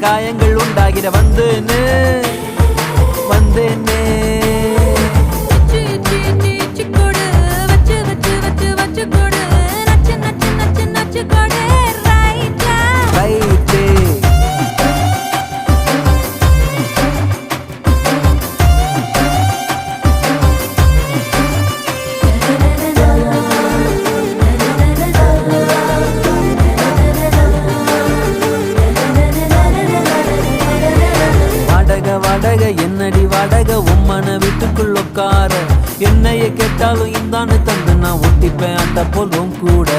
காயங்கள் உண்டாகிட வந்தேன்னு வந்தேனே வாடக என்னடி வாடக உம்மன வீட்டுக்குள் உட்கார என்னைய கேட்டாலும் இந்தான்னு தந்து நான் ஒட்டிப்பேன் அந்த போலும் கூட